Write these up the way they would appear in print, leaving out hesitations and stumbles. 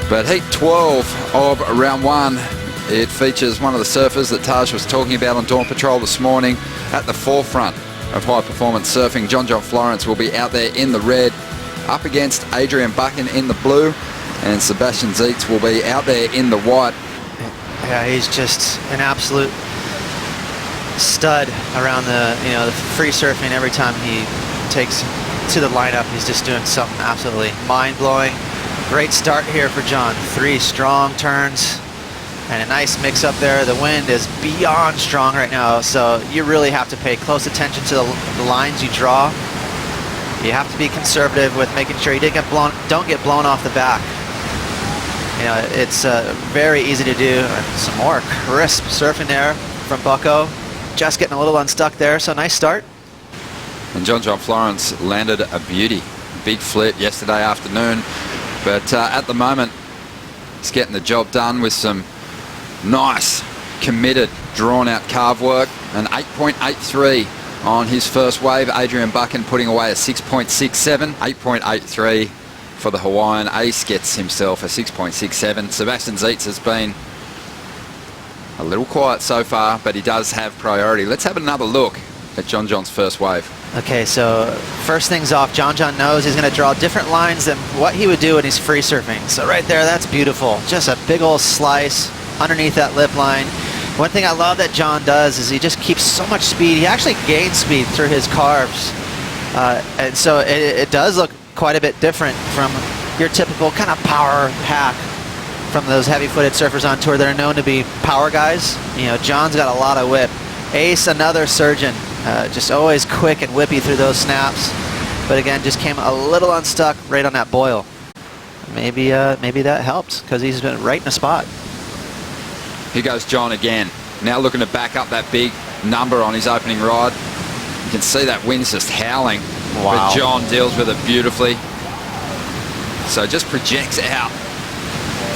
But heat 12 of round 1, it features one of the surfers that Taj was talking about on Dawn Patrol this morning at the forefront of high performance surfing. John Florence will be out there in the red, up against Adrian Buchan in the blue, and Sebastian Zietz will be out there in the white. Yeah, he's just an absolute stud around the free surfing. Every time he takes to the lineup, he's just doing something absolutely mind-blowing. Great start here for John. 3 strong turns and a nice mix up there. The wind is beyond strong right now, so you really have to pay close attention to the lines you draw. You have to be conservative with making sure you don't get blown off the back. It's very easy to do. Some more crisp surfing there from Bucko. Just getting a little unstuck there, so nice start. And John Florence landed a beauty. Big flip yesterday afternoon. But at the moment, he's getting the job done with some nice, committed, drawn-out carve work. An 8.83 on his first wave. Adrian Buchan putting away a 6.67. 8.83 for the Hawaiian. Ace gets himself a 6.67. Sebastian Zietz has been a little quiet so far, but he does have priority. Let's have another look at John's first wave. Okay, so first things off, John knows he's going to draw different lines than what he would do when he's free surfing. So right there, that's beautiful. Just a big old slice underneath that lip line. One thing I love that John does is he just keeps so much speed. He actually gains speed through his carves. And so it does look quite a bit different from your typical kind of power hack from those heavy-footed surfers on tour that are known to be power guys. John's got a lot of whip. Ace, another surgeon. Just always quick and whippy through those snaps, but again, just came a little unstuck right on that boil. Maybe that helped because he's been right in the spot. Here goes John again. Now looking to back up that big number on his opening ride. You can see that wind's just howling. Wow. But John deals with it beautifully. So just projects out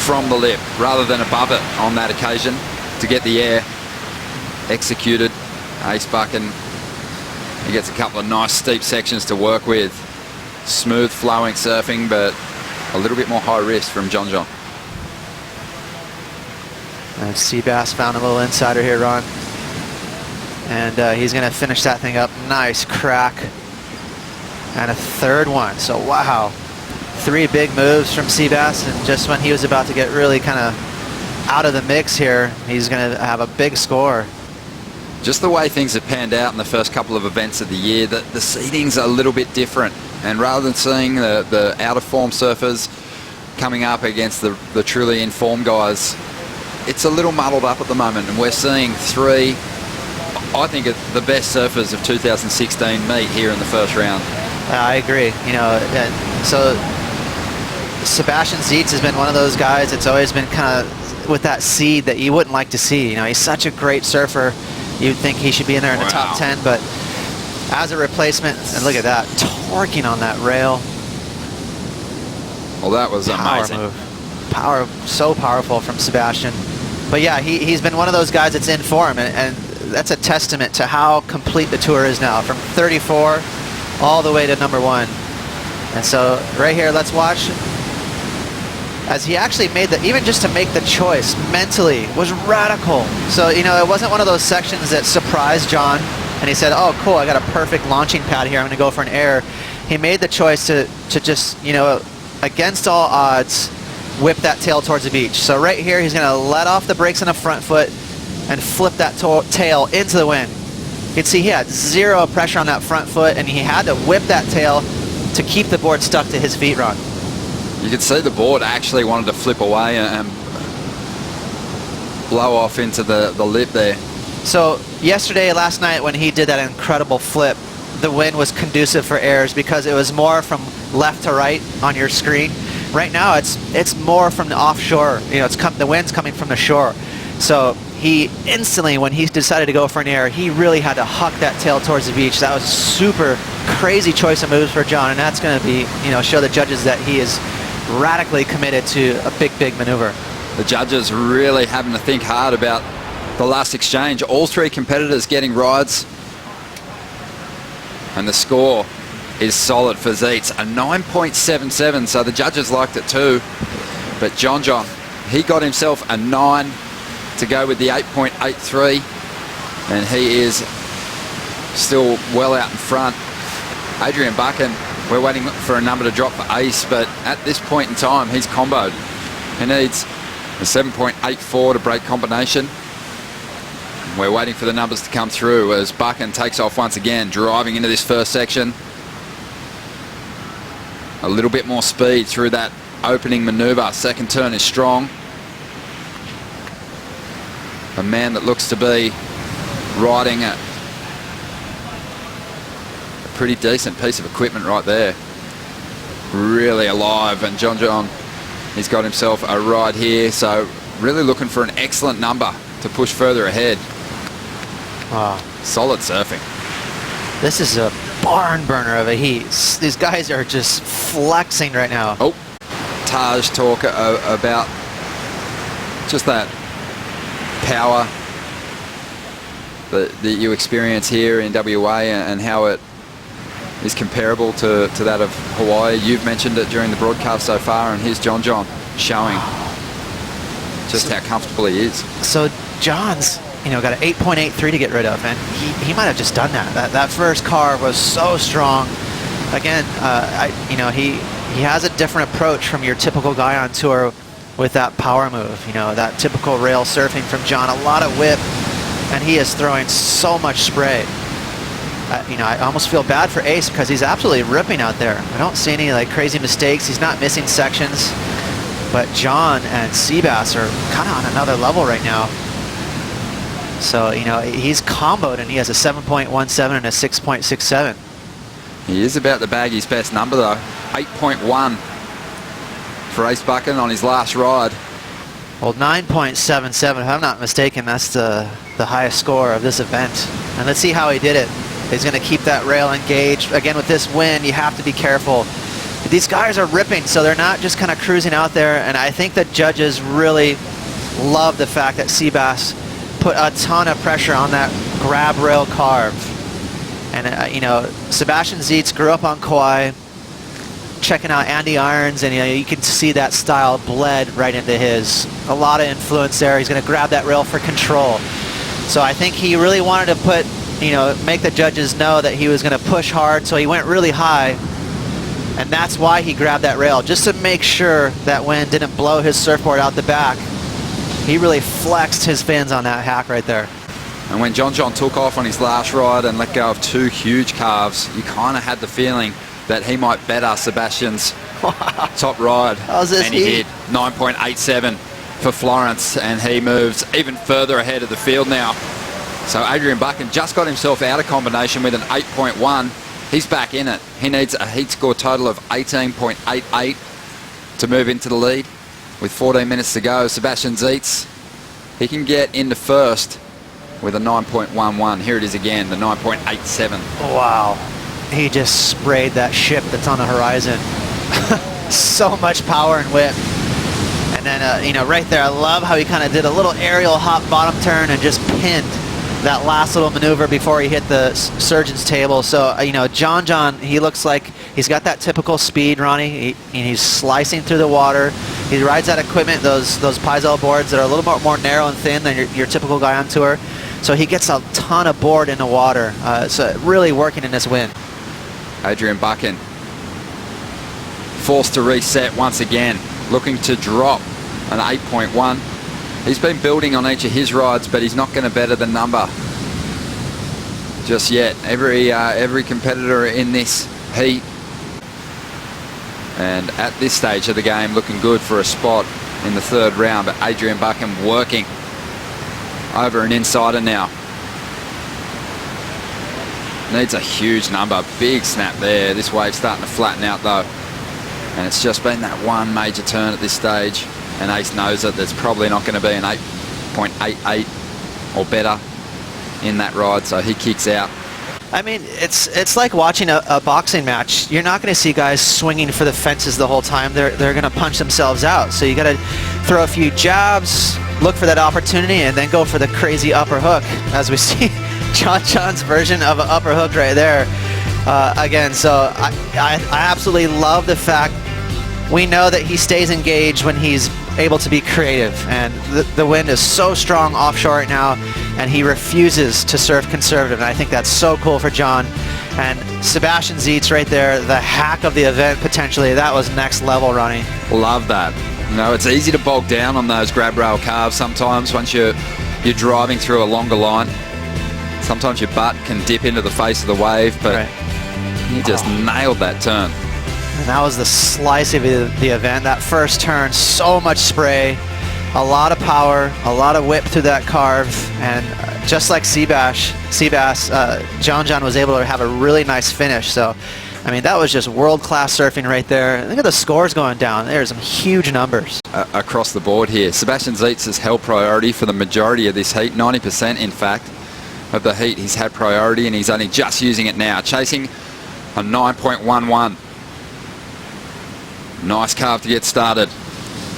from the lip rather than above it on that occasion to get the air executed. Ace Buchan, he gets a couple of nice steep sections to work with. Smooth flowing surfing, but a little bit more high risk from John. And Seabass found a little insider here, Ron. And he's going to finish that thing up. Nice crack. And a third one. So wow. 3 big moves from Seabass, and just when he was about to get really kind of out of the mix here, he's going to have a big score. Just the way things have panned out in the first couple of events of the year, the seedings are a little bit different. And rather than seeing the out-of-form surfers coming up against the truly informed guys, it's a little muddled up at the moment. And we're seeing 3, I think, the best surfers of 2016 meet here in the first round. I agree. So Sebastian Zietz has been one of those guys that's always been kind of with that seed that you wouldn't like to see. He's such a great surfer. You'd think he should be in there in the top 10, but as a replacement, and look at that, torquing on that rail. Well, that was amazing. Power, so powerful from Sebastian. But yeah, he's been one of those guys that's in form, and that's a testament to how complete the tour is now, from 34 all the way to number 1. And so right here, let's watch as he actually made even just to make the choice mentally was radical. So, it wasn't one of those sections that surprised John and he said, oh, cool, I got a perfect launching pad here, I'm going to go for an air. He made the choice to just, against all odds, whip that tail towards the beach. So right here, he's going to let off the brakes on the front foot and flip that tail into the wind. You can see he had 0 pressure on that front foot, and he had to whip that tail to keep the board stuck to his feet, Ron. You could see the board actually wanted to flip away and blow off into the lip there. So last night when he did that incredible flip, the wind was conducive for airs because it was more from left to right on your screen. Right now it's more from the offshore. The wind's coming from the shore. So he instantly, when he decided to go for an air, he really had to huck that tail towards the beach. That was super crazy choice of moves for John, and that's going to be, show the judges that he is radically committed to a big maneuver. The judges really having to think hard about the last exchange. All 3 competitors getting rides, and the score is solid for Zietz, a 9.77, so the judges liked it too. But John, he got himself a 9 to go with the 8.83, and he is still well out in front. Adrian Buchan, we're waiting for a number to drop for Ace, but at this point in time, he's comboed. He needs a 7.84 to break combination. We're waiting for the numbers to come through as Buchan takes off once again, driving into this first section. A little bit more speed through that opening manoeuvre. Second turn is strong. A man that looks to be riding a pretty decent piece of equipment right there. Really alive, and John, he's got himself a ride here, so really looking for an excellent number to push further ahead. Wow. Solid surfing. This is a barn burner of a heat. These guys are just flexing right now. Oh, Taj talk about just that power that you experience here in WA and how it is comparable to that of Hawaii. You've mentioned it during the broadcast so far, and here's John showing just how comfortable he is. So John's, got an 8.83 to get rid of, and he might have just done that. That first car was so strong. Again, he has a different approach from your typical guy on tour with that power move. That typical rail surfing from John, a lot of whip, and he is throwing so much spray. I almost feel bad for Ace because he's absolutely ripping out there. I don't see any crazy mistakes. He's not missing sections. But John and Seabass are kind of on another level right now. So, he's comboed and he has a 7.17 and a 6.67. He is about to bag his best number though. 8.1 for Ace Buchan on his last ride. Well, 9.77, if I'm not mistaken, that's the highest score of this event. And let's see how he did it. He's going to keep that rail engaged. Again, with this wind, you have to be careful. These guys are ripping, so they're not just kind of cruising out there. And I think the judges really love the fact that Seabass put a ton of pressure on that grab rail carve. And, Sebastian Zietz grew up on Kauai, checking out Andy Irons, and you can see that style bled right into his. A lot of influence there. He's going to grab that rail for control. So I think he really wanted to put, make the judges know that he was going to push hard, so he went really high. And that's why he grabbed that rail, just to make sure that wind didn't blow his surfboard out the back. He really flexed his fins on that hack right there. And when John took off on his last ride and let go of 2 huge calves, you kind of had the feeling that he might better Sebastian's top ride. How's this and he did. 9.87 for Florence, and he moves even further ahead of the field now. So Adrian Buchan just got himself out of combination with an 8.1. He's back in it. He needs a heat score total of 18.88 to move into the lead with 14 minutes to go. Sebastian Zietz, he can get into first with a 9.11. Here it is again, the 9.87. Wow. He just sprayed that ship that's on the horizon. So much power and whip. And then, right there, I love how he kind of did a little aerial hop bottom turn and just pinned that last little maneuver before he hit the surgeon's table. So, John, he looks like he's got that typical speed, Ronnie. He's slicing through the water. He rides that equipment, those Paizel boards that are a little more narrow and thin than your typical guy on tour. So he gets a ton of board in the water. So really working in this wind. Adrian Buchan forced to reset once again, looking to drop an 8.1. He's been building on each of his rides, but he's not going to better the number just yet. Every competitor in this heat, and at this stage of the game, looking good for a spot in the 3rd round. But Adrian Buchan working over an insider now. Needs a huge number. Big snap there. This wave's starting to flatten out though, and it's just been that one major turn at this stage. And Ace knows that there's probably not going to be an 8.88 or better in that ride, so he kicks out. I mean, it's like watching a boxing match. You're not going to see guys swinging for the fences the whole time. They're going to punch themselves out. So you got to throw a few jabs, look for that opportunity, and then go for the crazy upper hook, as we see John's version of an upper hook right there. Again, so I absolutely love the fact we know that he stays engaged when he's able to be creative, and the wind is so strong offshore right now, and he refuses to surf conservative, and I think that's so cool for John. And Sebastian Zietz right there, the hack of the event potentially. That was next level running. Love that. You know, it's easy to bog down on those grab rail carves sometimes once you're driving through a longer line. Sometimes your butt can dip into the face of the wave, but he just nailed that turn. And that was the slice of the event. That first turn, so much spray, a lot of power, a lot of whip through that carve, and just like Seabass, John was able to have a really nice finish. So, I mean, that was just world-class surfing right there. Look at the scores going down. There's some huge numbers. Across the board here. Sebastian Zietz has held priority for the majority of this heat, 90% in fact of the heat he's had priority, and he's only just using it now, chasing a 9.11. Nice carve to get started.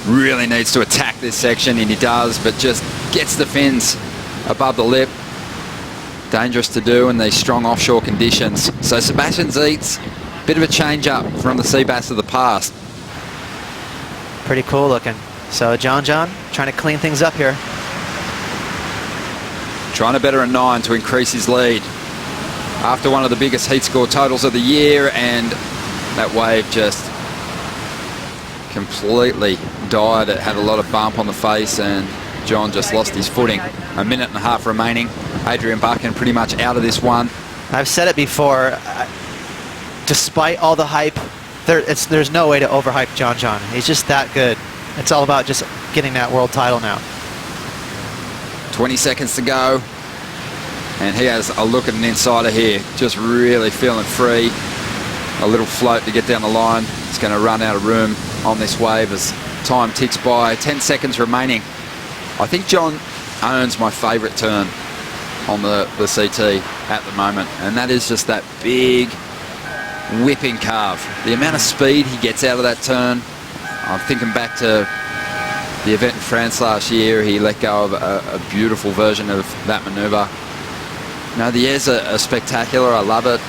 Really needs to attack this section, and he does, but just gets the fins above the lip. Dangerous to do in these strong offshore conditions. So Sebastian Zietz, bit of a change up from the sea bass of the past. Pretty cool looking. So John trying to clean things up here. Trying to better a 9 to increase his lead after one of the biggest heat score totals of the year, and that wave just completely died. It had a lot of bump on the face, and John just lost his footing. A minute and a half remaining. Adrian Buchan pretty much out of this one. I've said it before, despite all the hype, there's no way to overhype John. He's just that good. It's all about just getting that world title now. 20 seconds to go, and he has a look at an insider here, just really feeling free. A little float to get down the line. It's going to run out of room on this wave as time ticks by. 10 seconds remaining. I think John owns my favourite turn on the CT at the moment, and that is just that big whipping carve. The amount of speed he gets out of that turn. I'm thinking back to the event in France last year. He let go of a beautiful version of that manoeuvre. No, the airs are spectacular. I love it.